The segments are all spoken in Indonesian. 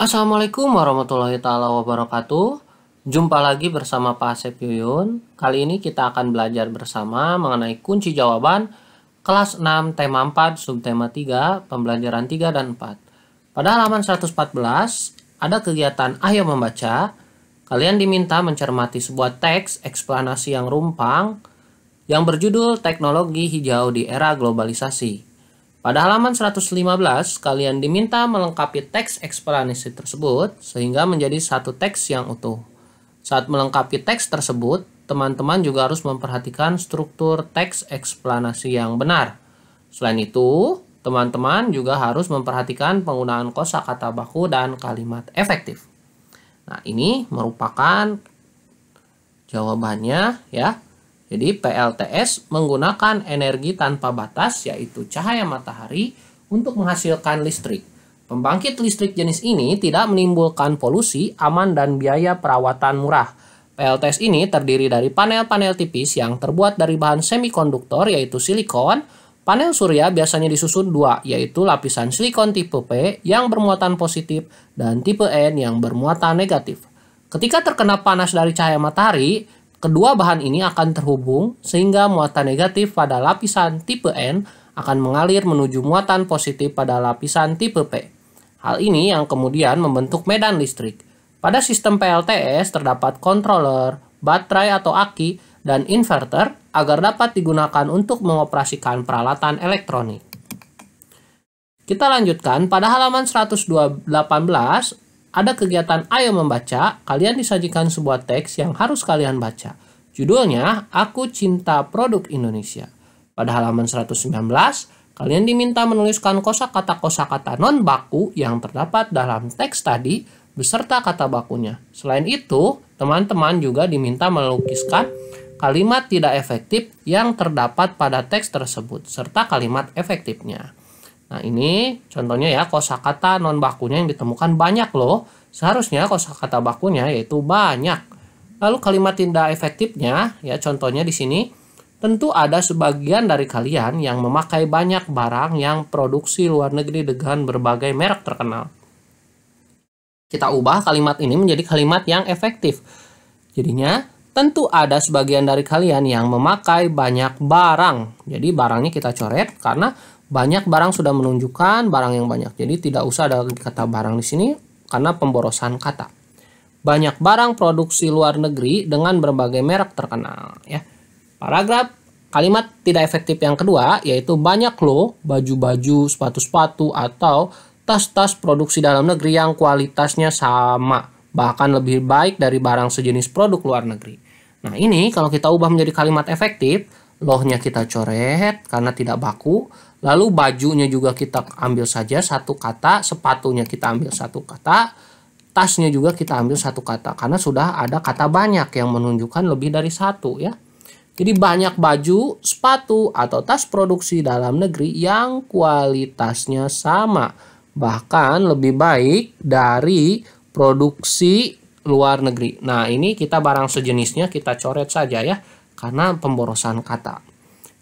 Assalamualaikum warahmatullahi taala wabarakatuh. Jumpa lagi bersama Pak Asep Yuyun. Kali ini kita akan belajar bersama mengenai kunci jawaban kelas 6 tema 4 subtema 3 pembelajaran 3 dan 4. Pada halaman 114 ada kegiatan ayo membaca. Kalian diminta mencermati sebuah teks eksplanasi yang rumpang yang berjudul Teknologi Hijau di Era Globalisasi. Pada halaman 115, kalian diminta melengkapi teks eksplanasi tersebut sehingga menjadi satu teks yang utuh. Saat melengkapi teks tersebut, teman-teman juga harus memperhatikan struktur teks eksplanasi yang benar. Selain itu, teman-teman juga harus memperhatikan penggunaan kosakata baku dan kalimat efektif. Nah, ini merupakan jawabannya ya. Jadi PLTS menggunakan energi tanpa batas yaitu cahaya matahari untuk menghasilkan listrik. Pembangkit listrik jenis ini tidak menimbulkan polusi, aman dan biaya perawatan murah. PLTS ini terdiri dari panel-panel tipis yang terbuat dari bahan semikonduktor yaitu silikon. Panel surya biasanya disusun dua yaitu lapisan silikon tipe P yang bermuatan positif dan tipe N yang bermuatan negatif. Ketika terkena panas dari cahaya matahari, kedua bahan ini akan terhubung sehingga muatan negatif pada lapisan tipe N akan mengalir menuju muatan positif pada lapisan tipe P. Hal ini yang kemudian membentuk medan listrik. Pada sistem PLTS terdapat controller, baterai atau aki, dan inverter agar dapat digunakan untuk mengoperasikan peralatan elektronik. Kita lanjutkan pada halaman 118. Ada kegiatan ayo membaca, kalian disajikan sebuah teks yang harus kalian baca. Judulnya, Aku Cinta Produk Indonesia. Pada halaman 119, kalian diminta menuliskan kosakata non-baku yang terdapat dalam teks tadi beserta kata bakunya. Selain itu, teman-teman juga diminta melukiskan kalimat tidak efektif yang terdapat pada teks tersebut, serta kalimat efektifnya. Nah, ini contohnya ya, kosakata non bakunya yang ditemukan banyak loh. Seharusnya kosakata bakunya yaitu banyak. Lalu kalimat tidak efektifnya ya, contohnya di sini tentu ada sebagian dari kalian yang memakai banyak barang yang produksi luar negeri dengan berbagai merek terkenal. Kita ubah kalimat ini menjadi kalimat yang efektif. Jadinya tentu ada sebagian dari kalian yang memakai banyak barang. Jadi barangnya kita coret karena banyak barang sudah menunjukkan barang yang banyak. Jadi tidak usah ada kata barang di sini karena pemborosan kata. Banyak barang produksi luar negeri dengan berbagai merek terkenal ya. Paragraf kalimat tidak efektif yang kedua yaitu banyak loh baju-baju, sepatu-sepatu atau tas-tas produksi dalam negeri yang kualitasnya sama, bahkan lebih baik dari barang sejenis produk luar negeri. Nah, ini kalau kita ubah menjadi kalimat efektif, lohnya kita coret karena tidak baku. Lalu bajunya juga kita ambil saja satu kata, sepatunya kita ambil satu kata, tasnya juga kita ambil satu kata. Karena sudah ada kata banyak yang menunjukkan lebih dari satu ya. Jadi banyak baju, sepatu, atau tas produksi dalam negeri yang kualitasnya sama. Bahkan lebih baik dari produksi luar negeri. Nah, ini kita barang sejenisnya kita coret saja ya. Karena pemborosan kata.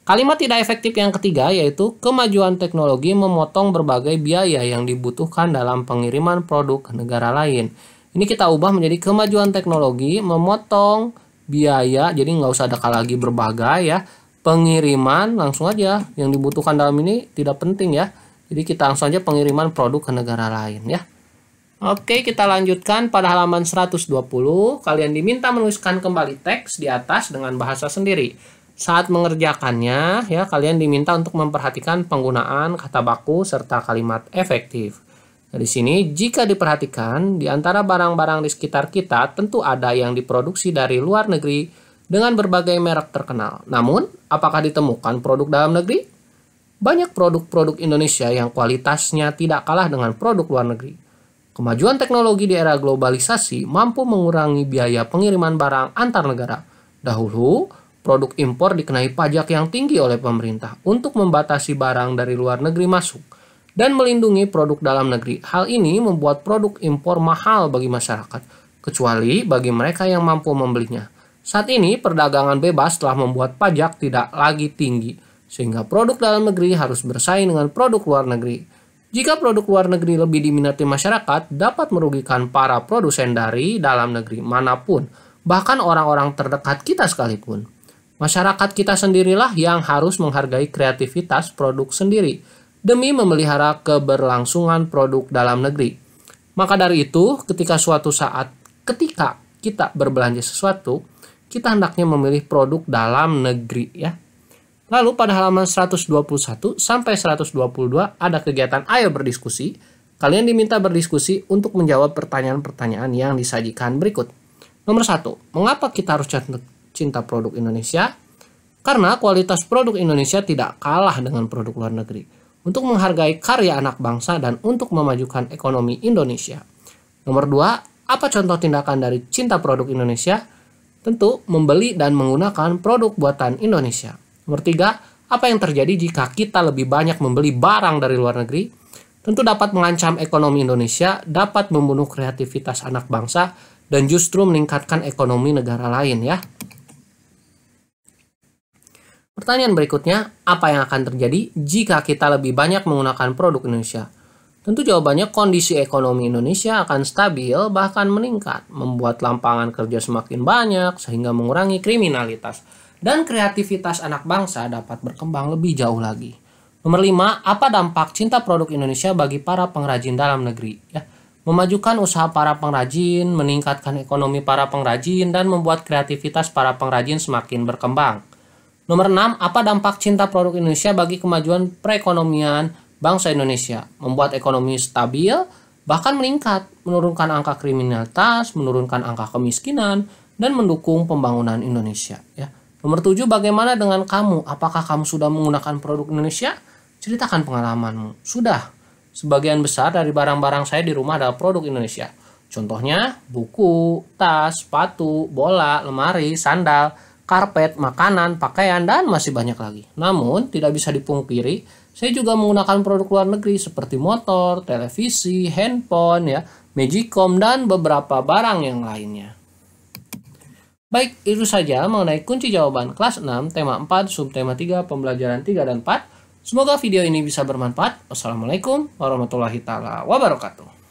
Kalimat tidak efektif yang ketiga yaitu kemajuan teknologi memotong berbagai biaya yang dibutuhkan dalam pengiriman produk ke negara lain. Ini kita ubah menjadi kemajuan teknologi memotong biaya, jadi nggak usah ada lagi berbagai ya. Pengiriman langsung aja, yang dibutuhkan dalam ini tidak penting ya. Jadi kita langsung aja pengiriman produk ke negara lain ya. Oke, kita lanjutkan pada halaman 120. Kalian diminta menuliskan kembali teks di atas dengan bahasa sendiri. Saat mengerjakannya, ya kalian diminta untuk memperhatikan penggunaan kata baku serta kalimat efektif. Dari sini, jika diperhatikan, di antara barang-barang di sekitar kita tentu ada yang diproduksi dari luar negeri dengan berbagai merek terkenal. Namun, apakah ditemukan produk dalam negeri? Banyak produk-produk Indonesia yang kualitasnya tidak kalah dengan produk luar negeri. Kemajuan teknologi di era globalisasi mampu mengurangi biaya pengiriman barang antar negara. Dahulu, produk impor dikenai pajak yang tinggi oleh pemerintah untuk membatasi barang dari luar negeri masuk dan melindungi produk dalam negeri. Hal ini membuat produk impor mahal bagi masyarakat, kecuali bagi mereka yang mampu membelinya. Saat ini, perdagangan bebas telah membuat pajak tidak lagi tinggi, sehingga produk dalam negeri harus bersaing dengan produk luar negeri. Jika produk luar negeri lebih diminati masyarakat, dapat merugikan para produsen dari dalam negeri manapun, bahkan orang-orang terdekat kita sekalipun. Masyarakat kita sendirilah yang harus menghargai kreativitas produk sendiri demi memelihara keberlangsungan produk dalam negeri. Maka dari itu, ketika kita berbelanja sesuatu, kita hendaknya memilih produk dalam negeri ya. Lalu pada halaman 121 sampai 122 ada kegiatan Ayo Berdiskusi. Kalian diminta berdiskusi untuk menjawab pertanyaan-pertanyaan yang disajikan berikut. Nomor 1, mengapa kita harus cinta produk Indonesia? Karena kualitas produk Indonesia tidak kalah dengan produk luar negeri. Untuk menghargai karya anak bangsa dan untuk memajukan ekonomi Indonesia. Nomor 2, apa contoh tindakan dari cinta produk Indonesia? Tentu membeli dan menggunakan produk buatan Indonesia. Nomor 3, apa yang terjadi jika kita lebih banyak membeli barang dari luar negeri? Tentu dapat mengancam ekonomi Indonesia, dapat membunuh kreativitas anak bangsa, dan justru meningkatkan ekonomi negara lain ya. Pertanyaan berikutnya, apa yang akan terjadi jika kita lebih banyak menggunakan produk Indonesia? Tentu jawabannya kondisi ekonomi Indonesia akan stabil bahkan meningkat, membuat lapangan kerja semakin banyak sehingga mengurangi kriminalitas. Dan kreativitas anak bangsa dapat berkembang lebih jauh lagi. Nomor 5, apa dampak cinta produk Indonesia bagi para pengrajin dalam negeri? Ya, memajukan usaha para pengrajin, meningkatkan ekonomi para pengrajin, dan membuat kreativitas para pengrajin semakin berkembang. Nomor 6, apa dampak cinta produk Indonesia bagi kemajuan perekonomian bangsa Indonesia? Membuat ekonomi stabil, bahkan meningkat, menurunkan angka kriminalitas, menurunkan angka kemiskinan, dan mendukung pembangunan Indonesia. Ya. Nomor 7, bagaimana dengan kamu? Apakah kamu sudah menggunakan produk Indonesia? Ceritakan pengalamanmu. Sudah. Sebagian besar dari barang-barang saya di rumah adalah produk Indonesia. Contohnya, buku, tas, sepatu, bola, lemari, sandal, karpet, makanan, pakaian, dan masih banyak lagi. Namun, tidak bisa dipungkiri, saya juga menggunakan produk luar negeri seperti motor, televisi, handphone, ya, Magicom, dan beberapa barang yang lainnya. Baik, itu saja mengenai kunci jawaban kelas 6, tema 4, subtema 3, pembelajaran 3 dan 4. Semoga video ini bisa bermanfaat. Wassalamualaikum warahmatullahi wabarakatuh.